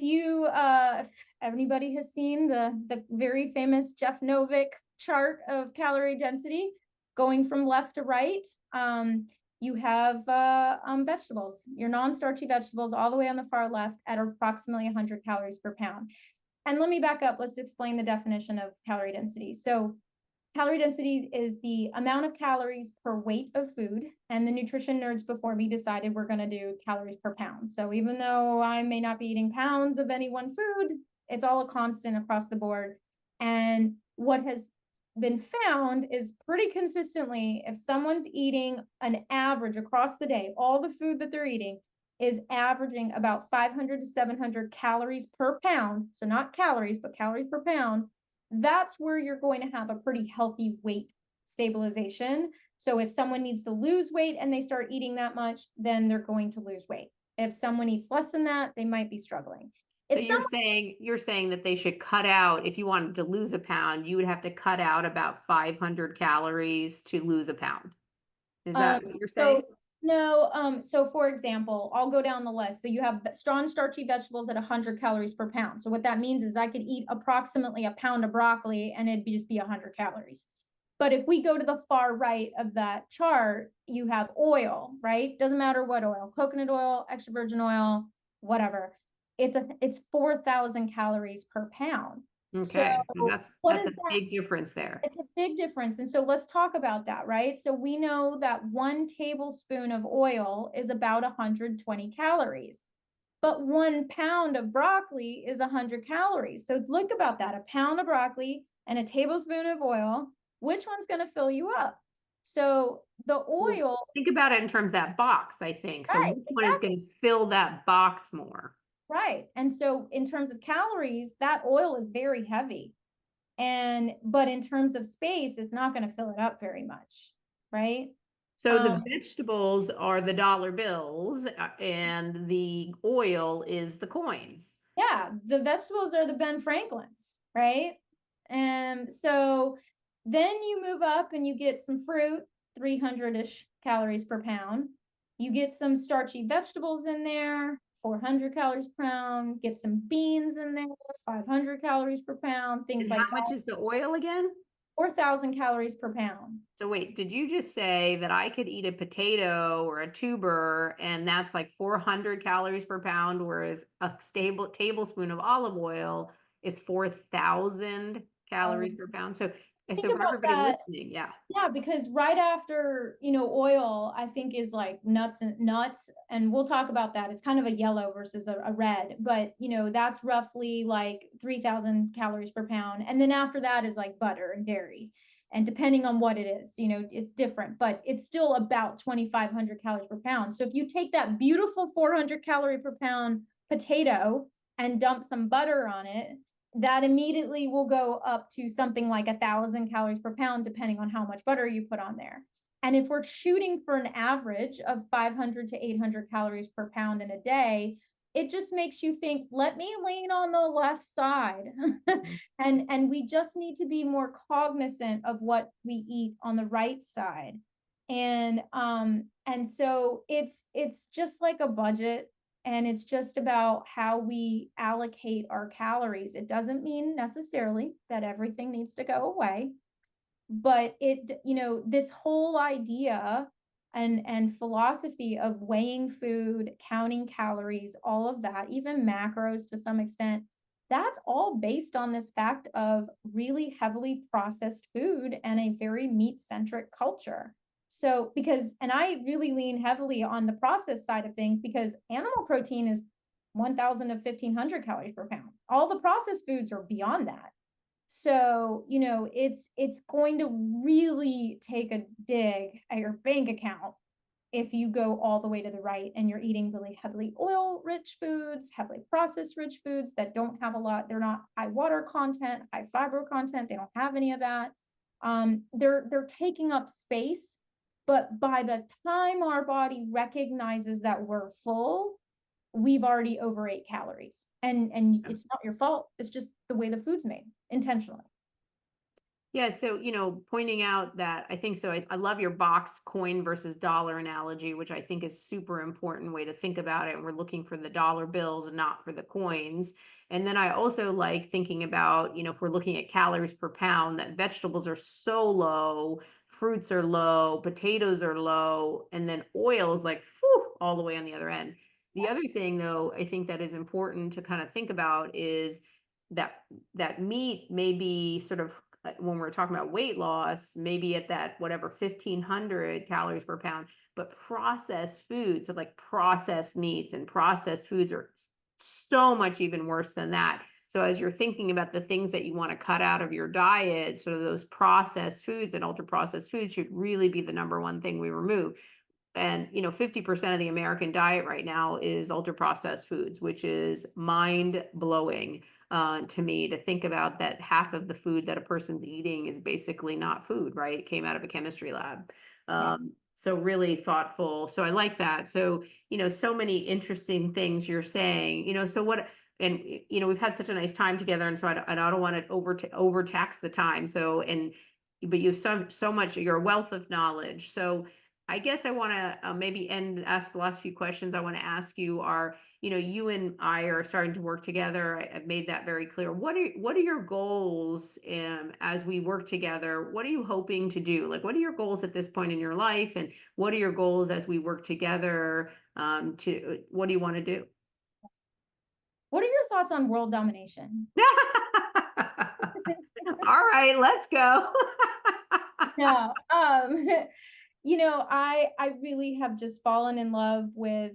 anybody has seen the very famous Jeff Novick chart of calorie density going from left to right, you have vegetables, your non-starchy vegetables all the way on the far left at approximately 100 calories per pound. And let me back up. Let's explain the definition of calorie density. So calorie density is the amount of calories per weight of food. And the nutrition nerds before me decided we're going to do calories per pound. So even though I may not be eating pounds of any one food, it's all a constant across the board. And what has been found is pretty consistently, if someone's eating an average across the day, all the food that they're eating is averaging about 500 to 700 calories per pound. So not calories, but calories per pound. That's where you're going to have a pretty healthy weight stabilization. So if someone needs to lose weight and they start eating that much, then they're going to lose weight. If someone eats less than that, they might be struggling. So you're saying that they should cut out, if you wanted to lose a pound, you would have to cut out about 500 calories to lose a pound. Is that what you're saying? So for example, I'll go down the list. So you have strong starchy vegetables at 100 calories per pound. So what that means is I could eat approximately a pound of broccoli and it'd just be 100 calories. But if we go to the far right of that chart, you have oil, right? Doesn't matter what oil, coconut oil, extra virgin oil, whatever. It's 4,000 calories per pound. Okay, so that's a that? big difference there. It's a big difference. And so let's talk about that, right? So we know that 1 tablespoon of oil is about 120 calories, but 1 pound of broccoli is 100 calories. So think about that, a pound of broccoli and a tablespoon of oil, which one's going to fill you up? So the oil. Think about it in terms of that box, I think. So Right, which one is going to fill that box more? Right. And so in terms of calories, that oil is very heavy. But in terms of space, it's not going to fill it up very much, right? So the vegetables are the dollar bills and the oil is the coins. Yeah, the vegetables are the Ben Franklins, right? And so then you move up and you get some fruit, 300-ish calories per pound. You get some starchy vegetables in there, 400 calories per pound, get some beans in there, 500 calories per pound, things And like how much that, is the oil again? 4,000 calories per pound. So wait, did you just say that I could eat a potato or a tuber and that's like 400 calories per pound, whereas a stable tablespoon of olive oil is 4,000 calories per pound? So Think for about everybody that. listening, yeah. Yeah, because right after, oil, I think is like nuts, and we'll talk about that. It's kind of a yellow versus a red, but that's roughly like 3,000 calories per pound. And then after that is like butter and dairy. And depending on what it is, it's different, but it's still about 2,500 calories per pound. So if you take that beautiful 400 calorie per pound potato and dump some butter on it, that immediately will go up to something like 1,000 calories per pound, depending on how much butter you put on there. And if we're shooting for an average of 500 to 800 calories per pound in a day, it just makes you think, let me lean on the left side. And we just need to be more cognizant of what we eat on the right side. And so it's just like a budget, and it's just about how we allocate our calories. It doesn't mean necessarily that everything needs to go away, but this whole idea and philosophy of weighing food, counting calories, all of that, even macros to some extent, that's all based on this fact of really heavily processed food and a very meat centric culture. So, and I really lean heavily on the processed side of things, because animal protein is 1,000 to 1,500 calories per pound. All the processed foods are beyond that. So, it's going to really take a dig at your bank account if you go all the way to the right and you're eating really heavily oil rich foods, heavily processed rich foods that don't have a lot, they're not high water content, high fiber content, they don't have any of that. They're taking up space, but by the time our body recognizes that we're full, we've already overate calories. And it's not your fault, it's just the way the food's made intentionally. Yeah, so pointing out that I think so. I love your box coin versus dollar analogy, which I think is super important way to think about it. And we're looking for the dollar bills and not for the coins. And then I also like thinking about, if we're looking at calories per pound, that vegetables are so low, fruits are low, potatoes are low, and then oil is like whew, all the way on the other end. The other thing, though, I think that is important to kind of think about is that meat may be sort of when we're talking about weight loss, maybe at that whatever 1,500 calories per pound, but processed foods, so like processed meats and processed foods are so much even worse than that. So as you're thinking about the things that you want to cut out of your diet, so those processed foods and ultra processed foods should really be the number one thing we remove. And 50% of the American diet right now is ultra processed foods, which is mind blowing to me to think about that half of the food that a person's eating is basically not food, right? It came out of a chemistry lab. Yeah. So really thoughtful. So I like that. So, so many interesting things you're saying, so what, and, we've had such a nice time together. And so I don't want to overtax the time. So, but you have so much, you're a wealth of knowledge. So I guess I want to maybe ask the last few questions I want to ask you are, you and I are starting to work together. I've made that very clear. What are your goals as we work together? What are you hoping to do? Like, what are your goals at this point in your life? And what are your goals as we work together? What do you want to do? What are your thoughts on world domination? All right, let's go. No, I really have just fallen in love with,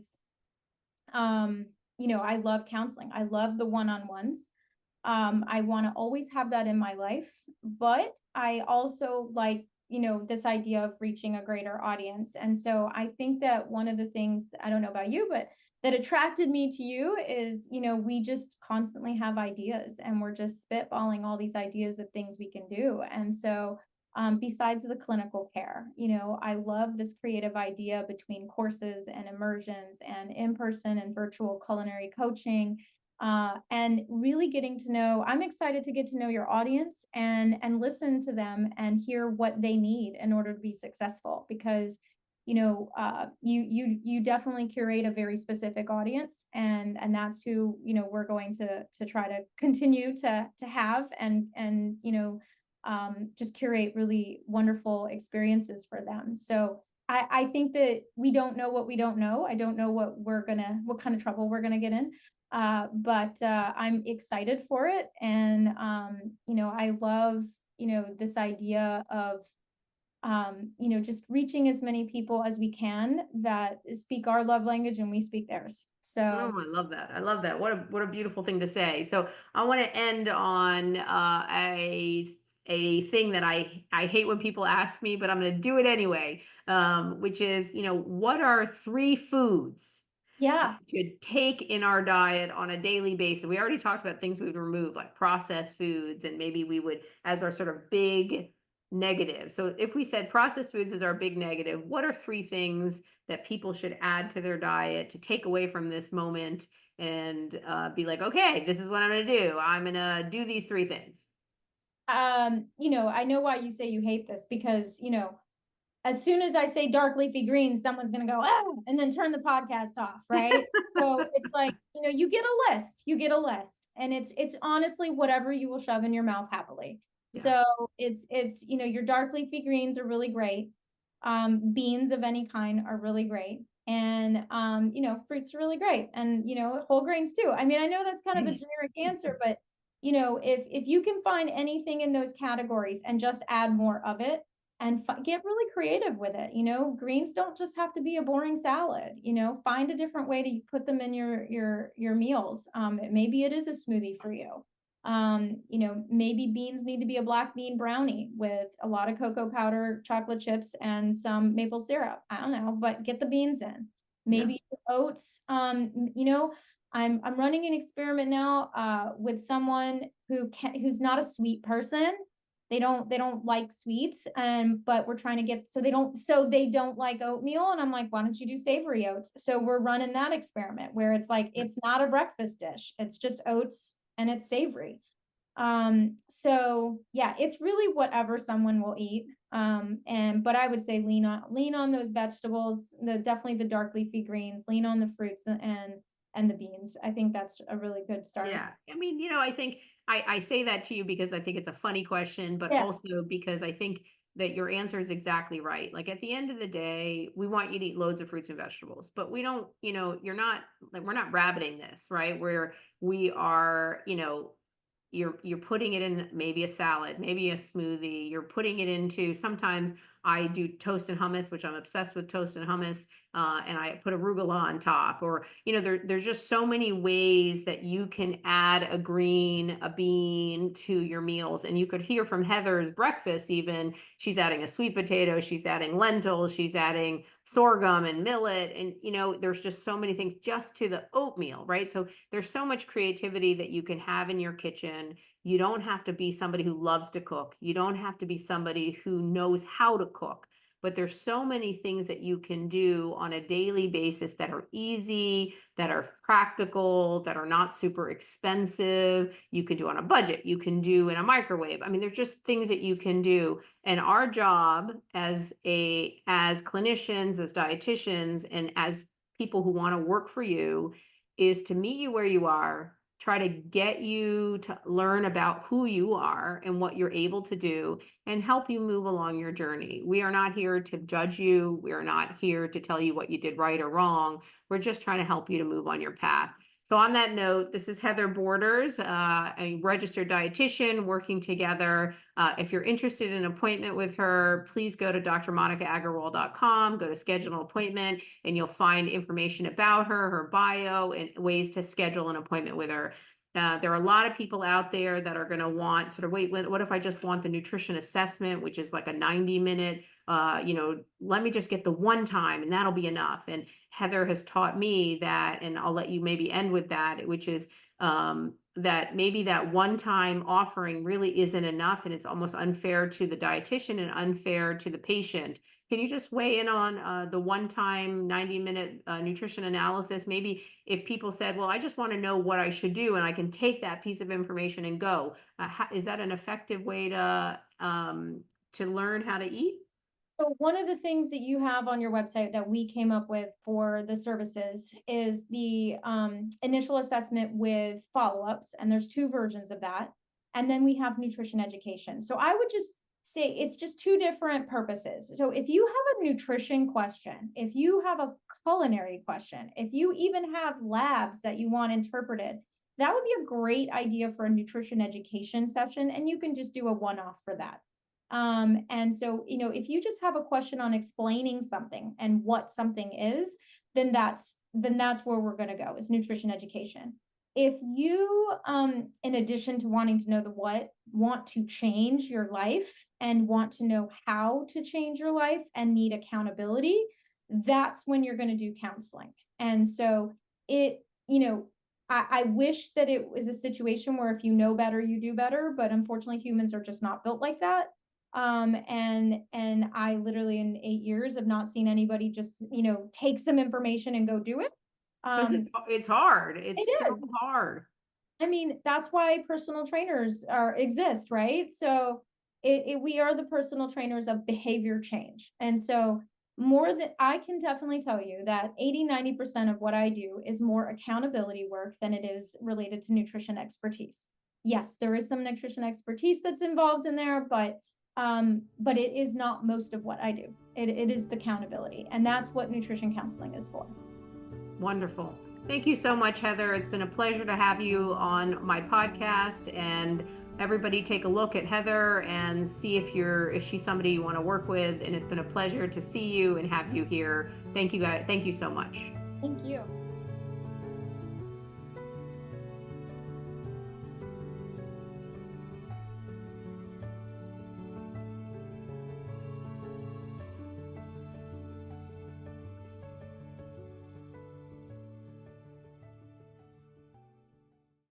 I love counseling. I love the one-on-ones. I want to always have that in my life, but I also like, this idea of reaching a greater audience. And so I think that one of the things that, I don't know about you, but that attracted me to you is, we just constantly have ideas, and we're just spitballing all these ideas of things we can do. And so besides the clinical care, I love this creative idea between courses and immersions and in-person and virtual culinary coaching, and really getting to know. I'm excited to get to know your audience and listen to them and hear what they need in order to be successful, because you definitely curate a very specific audience, and that's who, we're going to try to continue to have, and just curate really wonderful experiences for them. So I think that we don't know what we don't know. I don't know what kind of trouble we're gonna get in. But I'm excited for it. And I love, this idea of just reaching as many people as we can that speak our love language and we speak theirs. Oh, So I love that. I love that. What a beautiful thing to say. So I want to end on a thing that I hate when people ask me, but I'm going to do it anyway. Which is, what are three foods yeah. we could take in our diet on a daily basis? We already talked about things we would remove, like processed foods, and maybe we would, as our sort of big negative. So if we said processed foods is our big negative, what are three things that people should add to their diet to take away from this moment and be like, okay, this is what I'm going to do. I'm going to do these three things. I know why you say you hate this, because as soon as I say dark leafy greens, someone's gonna go, oh, and then turn the podcast off, right? So it's like, you get a list, and it's honestly whatever you will shove in your mouth happily. Yeah. So it's your dark leafy greens are really great. Beans of any kind are really great. And fruits are really great. And whole grains too. I mean, I know that's kind of a generic answer, but if you can find anything in those categories and just add more of it, and get really creative with it. Greens don't just have to be a boring salad. Find a different way to put them in your meals. Maybe it is a smoothie for you. Maybe beans need to be a black bean brownie with a lot of cocoa powder, chocolate chips, and some maple syrup. I don't know, but get the beans in. Yeah. Maybe oats. I'm running an experiment now with someone who's not a sweet person. They don't like sweets, but we're trying to get so they don't like oatmeal, and I'm like, why don't you do savory oats? So we're running that experiment where it's like it's not a breakfast dish, it's just oats and it's savory. So yeah, it's really whatever someone will eat. But I would say lean on those vegetables, definitely the dark leafy greens, lean on the fruits and the beans. I think that's a really good starting. Yeah. I mean, I think I say that to you because I think it's a funny question, but Yeah. also because I think that your answer is exactly right. Like at the end of the day, we want you to eat loads of fruits and vegetables, but we don't, you're not like, we're not rabbiting this, right? Where we are, you're putting it in maybe a salad, maybe a smoothie. You're putting it into, sometimes I do toast and hummus, which I'm obsessed with toast and hummus, and I put arugula on top. Or there's just so many ways that you can add a bean to your meals. And you could hear from Heather's breakfast, even she's adding a sweet potato, she's adding lentils, she's adding sorghum and millet, and there's just so many things just to the oatmeal, right? So there's so much creativity that you can have in your kitchen. You don't have to be somebody who loves to cook. You don't have to be somebody who knows how to cook. But there's so many things that you can do on a daily basis that are easy, that are practical, that are not super expensive. You can do on a budget. You can do in a microwave. I mean, there's just things that you can do. And our job as clinicians, as dietitians, and as people who want to work for you is to meet you where you are, try to get you to learn about who you are and what you're able to do, and help you move along your journey. We are not here to judge you. We are not here to tell you what you did right or wrong. We're just trying to help you to move on your path. So on that note, this is Heather Borders, a registered dietitian working together. If you're interested in an appointment with her, please go to drmonicaagarwal.com, go to schedule an appointment, and you'll find information about her, her bio, and ways to schedule an appointment with her. There are a lot of people out there that are going to want sort of, wait, what if I just want the nutrition assessment, which is like a 90-minute, let me just get the one time and that'll be enough. And Heather has taught me that, and I'll let you maybe end with that, which is that maybe that one-time offering really isn't enough, and it's almost unfair to the dietitian and unfair to the patient. Can you just weigh in on the one-time 90-minute nutrition analysis? Maybe if people said, well, I just want to know what I should do, and I can take that piece of information and go. Is that an effective way to learn how to eat? So one of the things that you have on your website that we came up with for the services is the initial assessment with follow-ups, and there's two versions of that. And then we have nutrition education. So I would just say it's just two different purposes. So if you have a nutrition question, if you have a culinary question, if you even have labs that you want interpreted, that would be a great idea for a nutrition education session, and you can just do a one-off for that. And so, if you just have a question on explaining something and what something is, then that's where we're going to go, is nutrition education. If you, in addition to wanting to know the what, want to change your life and want to know how to change your life and need accountability, that's when you're going to do counseling. And so I wish that it was a situation where if you know better, you do better, but unfortunately humans are just not built like that. And I literally in 8 years have not seen anybody just, take some information and go do it. It's hard. It's It so is. hard. I mean, that's why personal trainers exist, right? So we are the personal trainers of behavior change. And so more than I can definitely tell you that 80-90% of what I do is more accountability work than it is related to nutrition expertise. Yes, there is some nutrition expertise that's involved in there, but it is not most of what I do. It is the accountability, and that's what nutrition counseling is for. Wonderful. Thank you so much, Heather. It's been a pleasure to have you on my podcast, and everybody take a look at Heather and see if she's somebody you want to work with. And it's been a pleasure to see you and have you here. Thank you guys. Thank you so much. Thank you.